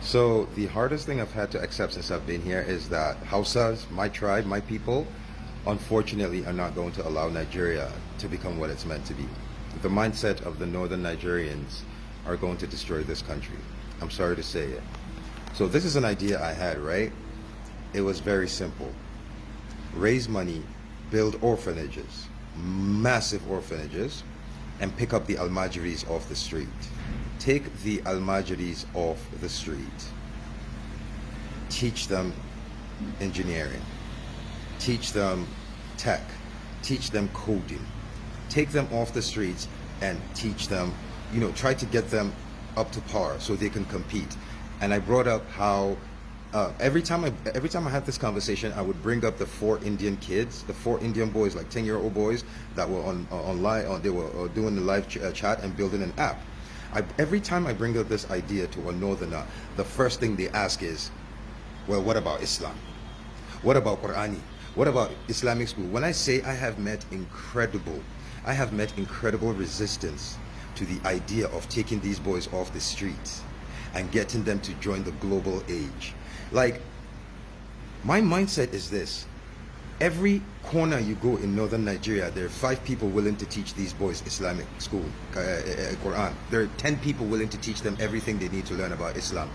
So the hardest thing I've had to accept since I've been here is that Hausas, my tribe, my people, unfortunately are not going to allow Nigeria to become what it's meant to be. The mindset of the northern Nigerians are going to destroy this country. I'm sorry to say it. So this is an idea I had, right? It was very simple. Raise money, build orphanages, massive orphanages, and pick up the Almajiris off the street. Take the Almajiris off the street. Teach them engineering. Teach them tech. Teach them coding. Take them off the streets and teach them, try to get them up to par so they can compete. And I brought up how every time I had this conversation, I would bring up the 4 Indian kids, the 4 Indian boys, like 10-year-old boys that were online. They were doing the live chat and building an app. Every time I bring up this idea to a northerner, the first thing they ask is, well, what about Islam? What about Qur'ani? What about Islamic school? When I say I have met incredible resistance to the idea of taking these boys off the streets and getting them to join the global age. Like, my mindset is this. Every corner you go in northern Nigeria, there are 5 people willing to teach these boys Islamic school, Quran. There are 10 people willing to teach them everything they need to learn about Islam.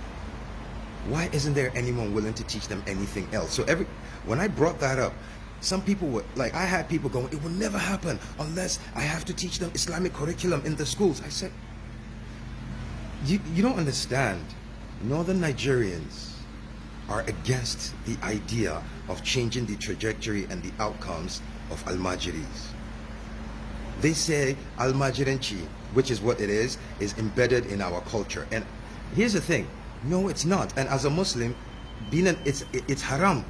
Why isn't there anyone willing to teach them anything else? So when I brought that up, some people were like, I had people going, it will never happen unless I have to teach them Islamic curriculum in the schools. I said, you don't understand. Northern Nigerians are against the idea of changing the trajectory and the outcomes of Almajiris. They say Almajiranchi, which is what it is embedded in our culture. And here's the thing, no, it's not. And as a Muslim, it's haram.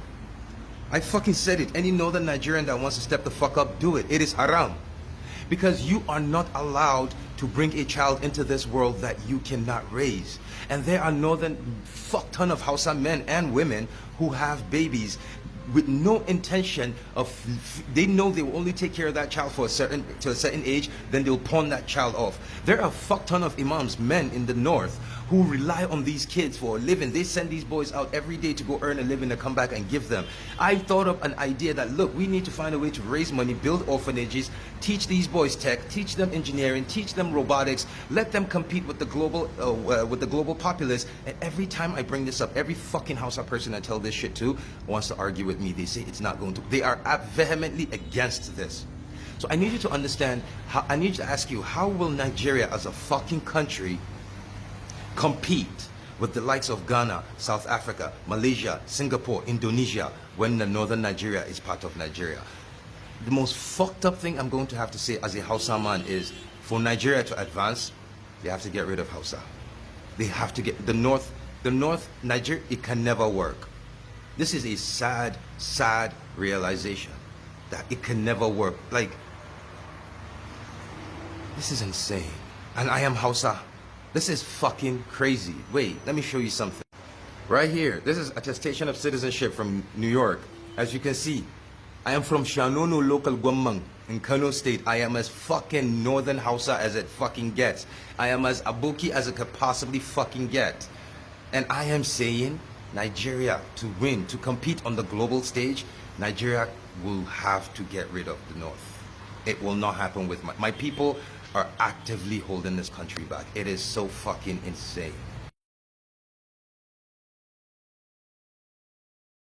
I fucking said it. Any northern Nigerian that wants to step the fuck up, do it. It is haram. Because you are not allowed to bring a child into this world that you cannot raise. And there are fuck ton of Hausa men and women who have babies with no intention of, they know they will only take care of that child to a certain age, then they'll pawn that child off. There are a fuck ton of imams, men in the north, who rely on these kids for a living. They send these boys out every day to go earn a living and come back and give them. I thought of an idea that, look, we need to find a way to raise money, build orphanages, teach these boys tech, teach them engineering, teach them robotics, let them compete with the global populace. And every time I bring this up, every fucking Hausa person I tell this shit to wants to argue with me. They say it's not going to. They are vehemently against this. So I need you to understand, I need to ask you, how will Nigeria as a fucking country compete with the likes of Ghana, South Africa, Malaysia, Singapore, Indonesia, when the northern Nigeria is part of Nigeria? The most fucked up thing I'm going to have to say as a Hausa man is, for Nigeria to advance, they have to get rid of Hausa. They have to get the north Nigeria, it can never work. This is a sad realization that it can never work. Like, this is insane. And I am Hausa. This is fucking crazy. Wait, let me show you something. Right here, this is attestation of citizenship from New York. As you can see, I am from Shanono local Gwamang in Kano State. I am as fucking northern Hausa as it fucking gets. I am as Aboki as it could possibly fucking get. And I am saying, Nigeria, to win, to compete on the global stage, Nigeria will have to get rid of the north. It will not happen with my people are actively holding this country back. It is so fucking insane.